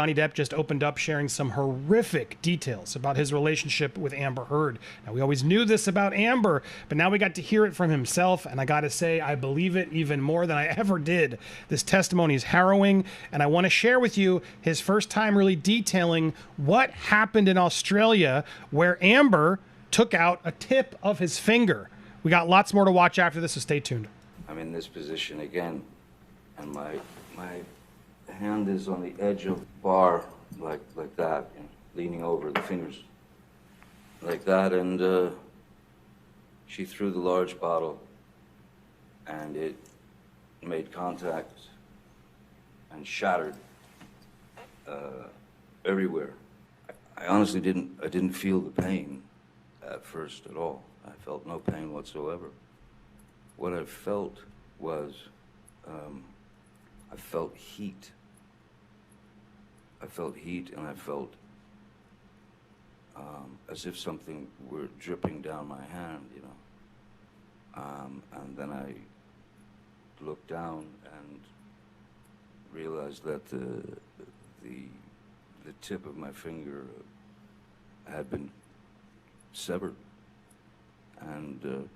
Johnny Depp just opened up sharing some horrific details about his relationship with Amber Heard. Now, we always knew this about Amber, but now we got to hear it from himself, and I got to say, I believe it even more than I ever did. This testimony is harrowing, and I want to share with you his first time really detailing what happened in Australia where Amber took out a tip of his finger. We got lots more to watch after this, so stay tuned. I'm in this position again, and my hand is on the edge of the bar, like that, you know, leaning over the fingers, like that, and she threw the large bottle, and it made contact and shattered everywhere. I honestly didn't feel the pain at first at all. I felt no pain whatsoever. What I felt was, I felt heat. I felt heat, and I felt as if something were dripping down my hand, you know. And then I looked down and realized that the tip of my finger had been severed, and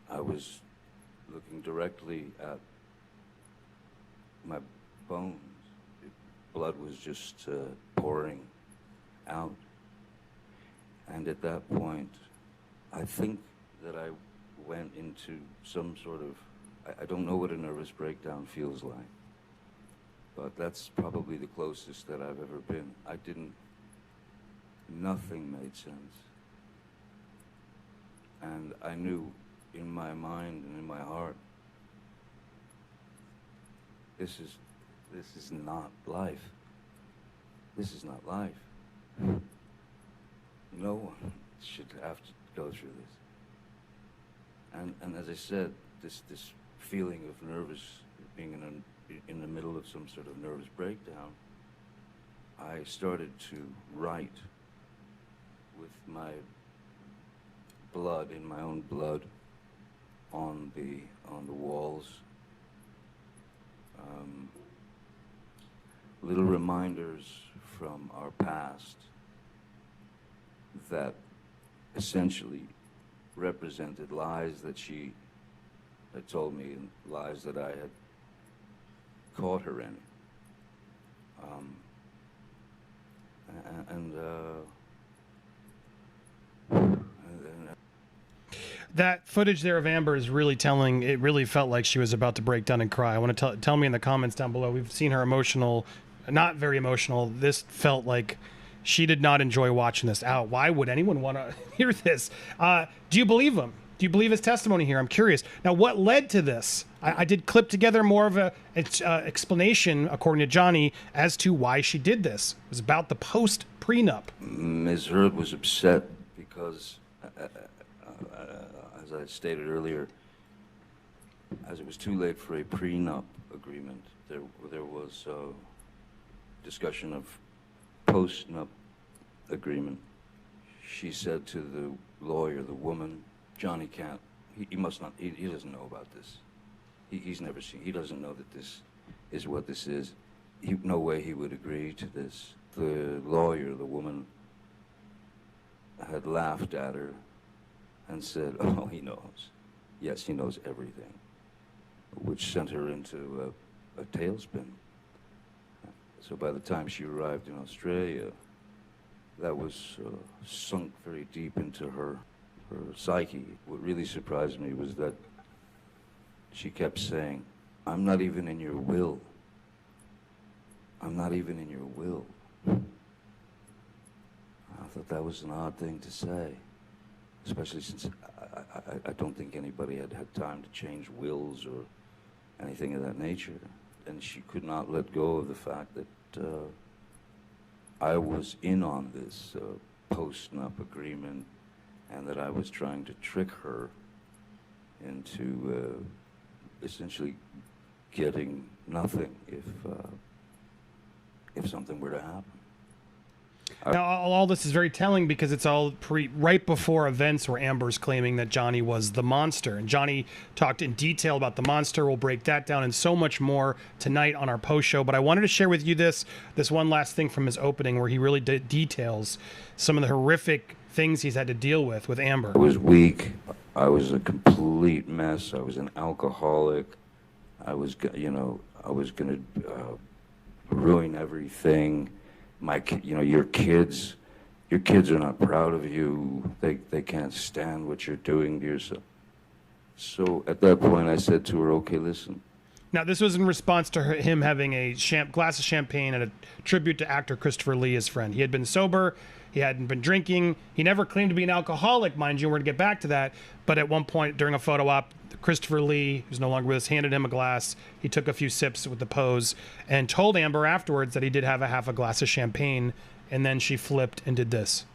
I was looking directly at my bones. Blood was just pouring out. And at that point, I think that I went into some sort of, I don't know what a nervous breakdown feels like, but that's probably the closest that I've ever been. Nothing made sense. And I knew in my mind and in my heart, this is not life. This is not life. No one should have to go through this. And as I said, this feeling of nervous, being in the middle of some sort of nervous breakdown, I started to write with my blood, in my own blood, on the walls. Little reminders from our past that essentially represented lies that she had told me and lies that I had caught her in. That footage there of Amber is really telling. It really felt like she was about to break down and cry. I want to tell me in the comments down below. We've seen her emotional, not very emotional. This felt like she did not enjoy watching this. Why would anyone want to hear this? Do you believe him? Do you believe his testimony here? I'm curious. Now, what led to this? I did clip together more of a explanation, according to Johnny, as to why she did this. It was about the post-prenup. Ms. Heard was upset because, as I stated earlier, as it was too late for a prenup agreement, there was discussion of post-nup agreement. She said to the lawyer, the woman, Johnny can't, he must not, he doesn't know about this. He's never seen, he doesn't know that this is what this is. No way he would agree to this. The lawyer, the woman, had laughed at her and said, oh, he knows. Yes, he knows everything, which sent her into a tailspin. So by the time she arrived in Australia, that was sunk very deep into her psyche. What really surprised me was that she kept saying, I'm not even in your will. I'm not even in your will. I thought that was an odd thing to say, especially since I don't think anybody had had time to change wills or anything of that nature. And she could not let go of the fact that I was in on this post-nup agreement, and that I was trying to trick her into essentially getting nothing if something were to happen. Now, all this is very telling because it's all right before events where Amber's claiming that Johnny was the monster. And Johnny talked in detail about the monster. We'll break that down and so much more tonight on our post show. But I wanted to share with you this one last thing from his opening where he really details some of the horrific things he's had to deal with Amber. I was weak. I was a complete mess. I was an alcoholic. I was going to ruin everything. Your kids are not proud of you. They can't stand what you're doing to yourself. So at that point, I said to her, "Okay, listen." Now, this was in response to him having a glass of champagne at a tribute to actor Christopher Lee, his friend. He had been sober. He hadn't been drinking. He never claimed to be an alcoholic, mind you. We're going to get back to that. But at one point during a photo op, Christopher Lee, who's no longer with us, handed him a glass. He took a few sips with the pose and told Amber afterwards that he did have a half a glass of champagne. And then she flipped and did this.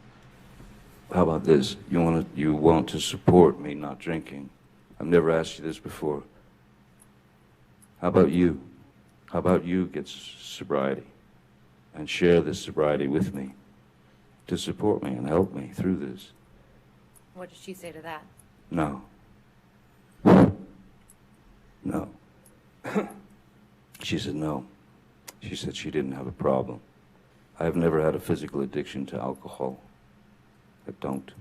How about this? You want to support me not drinking? I've never asked you this before. How about you? How about you get sobriety and share this sobriety with me to support me and help me through this? What did she say to that? No. No. She said no. She said she didn't have a problem. I have never had a physical addiction to alcohol. I don't.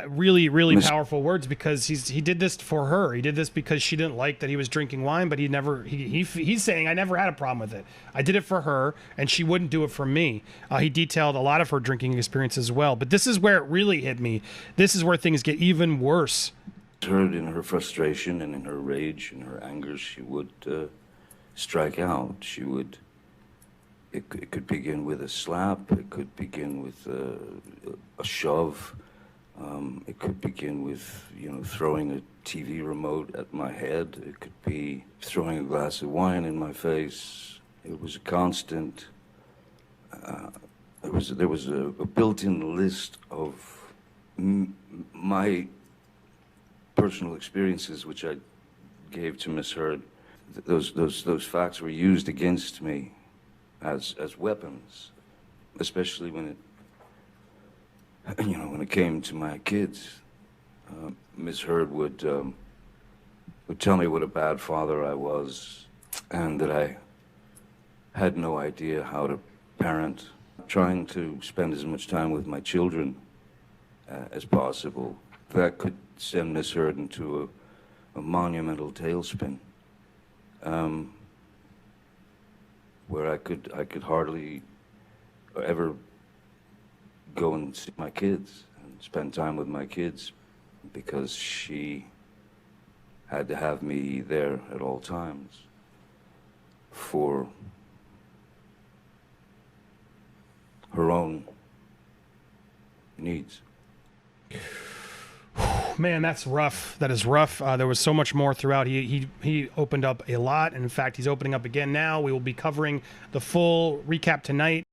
Really, really powerful words because he did this for her. He did this because she didn't like that he was drinking wine, but he's saying, I never had a problem with it. I did it for her, and she wouldn't do it for me. He detailed a lot of her drinking experience as well. But this is where it really hit me. This is where things get even worse. Her, in her frustration and in her rage and her anger, she would strike out. She would. It could begin with a slap. It could begin with a shove. It could begin with, throwing a TV remote at my head. It could be throwing a glass of wine in my face. It was a constant. There was a built-in list of my personal experiences, which I gave to Miss Heard. Those facts were used against me as weapons, especially when it came to my kids. Miss Heard would tell me what a bad father I was, and that I had no idea how to parent. Trying to spend as much time with my children as possible. That could send Miss Heard into a monumental tailspin, where I could hardly ever go and see my kids and spend time with my kids because she had to have me there at all times for her own needs. Man, that's rough. That is rough. There was so much more throughout. He opened up a lot. And in fact, he's opening up again now. We will be covering the full recap tonight.